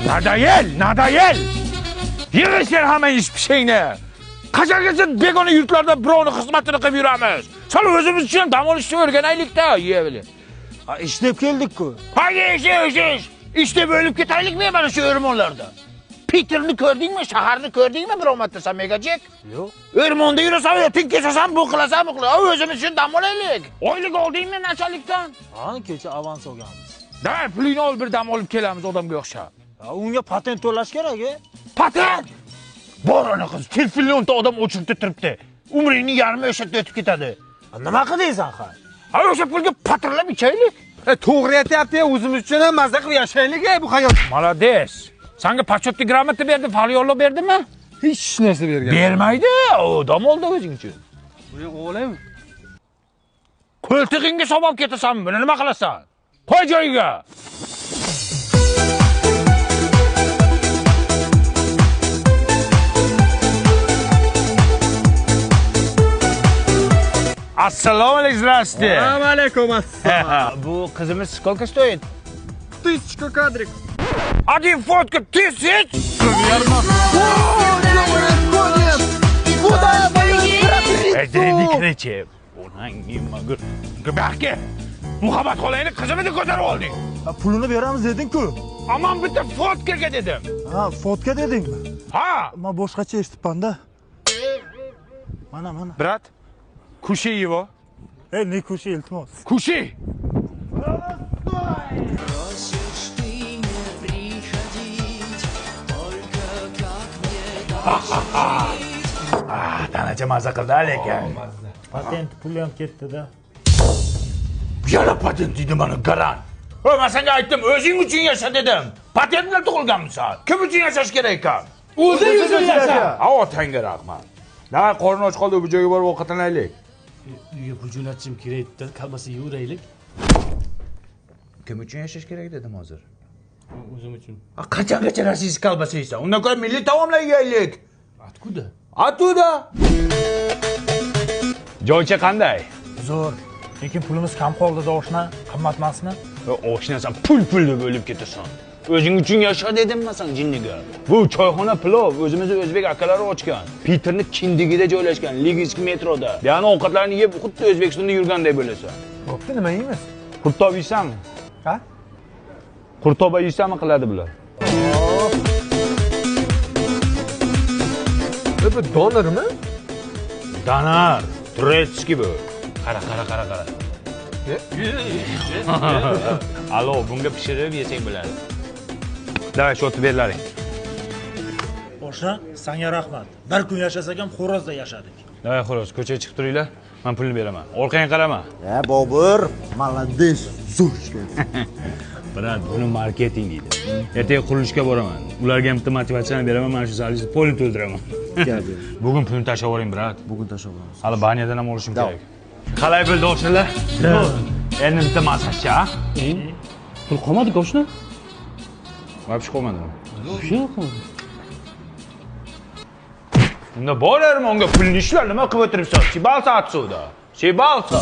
Nadayel! Yig'ishlar hamma ish pishingni. Qachongacha begona yurtlarda birovni xizmatini qilib yuramiz? Sal o'zimiz uchun dam olishni o'rganaylik-da, yeyavili. Ish deb keldik-ku. Hangi ish? İşte bo'lib ketaylikmi mana shu o'rmonlarda? Peterni ko'rdingmi, shaharni ko'rdingmi birov marta sen megajek? Yo'q. O'rmonda yurasan, tin kesasan, bu qilasan, bu qilasan. O'zimiz uchun dam olaylik. Oylik oldingmi nachalikdan? Ha, kecha avans olganmiz. Da, pulingni ol, bir dam olib kelamiz odamga o'xshab. Unga patent to'lash kerak-a? Patent? Bor ana qiz, telefonda odam o'chirib turibdi. Umringning yarmi o'sha yerda o'tib ketadi. Nima qildingsan, ha? Ha, o'sha pulga patrlab ichaylik. To'g'ri aytyapti, o'zimiz uchun ham mazza qilib yashaylik bu hayot. Молодец. Senga почетный gрамота berdi, falyollo berdimi? Hech narsa bergan. Bermaydi, odam oldi o'zing uchun. O'g'lim. Qo'ltig'ingga sobab ketasan, buni nima qilasan? Qo'y joyiga. Assalomu alaykum, здравствуйте. Assalomu assalom. Bu qizimiz сколько стоит? 1000 кадрик. Один фотка 1000? Aytaylik necha? Onang nima g'ur. G'abaki. Muhabbat xolayni qizimni ko'tarib olding. Pulini beramiz deding-ku. Aman bitta fotkaga dedim. Ha, fotka dedingmi? Ha, Men boshqacha eshitdim-da. Mana. brat. Kushi его. Ne kushi iltimos. Kushi. Tanacha mazza qildi lekin. Patent puli ham ketdi-da. Yana patent deydi mana garan. Men senga aytdim, o'zing uchun yasha dedim. Patent bilan tug'ilganmisan. Kim uchun yashash kerak ekan? O'zing uchun yasha. Ha, otangga rahmat. Na, qorni och qoldi, bu joyga borib ovqatlanaylik. Uyga pul jo'natishim kerak-da, kalbasa yeyveraylik. Kim uchun yashash kerak dedim hozir. O'zim uchun. Qachongacha rossiyskiy kolbasa yeysan? Undan ko'ra milliy taomlar yeyaylik. Atkuda? Atuda. Joycha qanday? Zo'r. Lekin pulimiz kam qoldi-da, oshna. Qimmat emasmi? Oshnasan pul deb o'lib ketasan. O'zing uchun yasha dedim-mi sen jinniga? Bu choyxona plov o'zimizning o'zbek akalari ochgan. Peterni kindigida joylashgan, Ligisk metroda. Ya'ni ovqatlarni yeb xuddi O'zbekistonda yurganday bo'lasan. Bo'pti, nima yeymiz? Qurtob yeysanmi? Ha? Qurtoba yeysanmi qiladi bular. Bu donormi? Donar, Turetskiy bu. Qara. Alo, bunga pishirib yesang bo'ladi. Davay, shu otib berlaring. Oshna, senga rahmat. Bir kun yashasak ham xo'rozda yashadik. Davay, xo'roz, ko'chaga chiqib turinglar. Men pulni beraman. Orqangga qarama. Bobur, молодец, zo'r ish Brat, buni marketing deydi. Ertaga qurilishga boraman. Ularga ham bitta motivatsiyani beraman, mana shu salishni polni to'ldiraman. Bugun pulni tashlab yuboring, brat. Bugun tashlab olamiz. Hali banyadan ham olishim kerak. Qalay bo'ldi o'shnalar? Endi bitta masachi-a? Pul qolmadi-ku oshna? Вообще qolmadimi? Yo'q. Unda bor o'rmonga pulni ishlar nima qilib o'tiribsan? Chibalsa atsuvda. Chibalsa.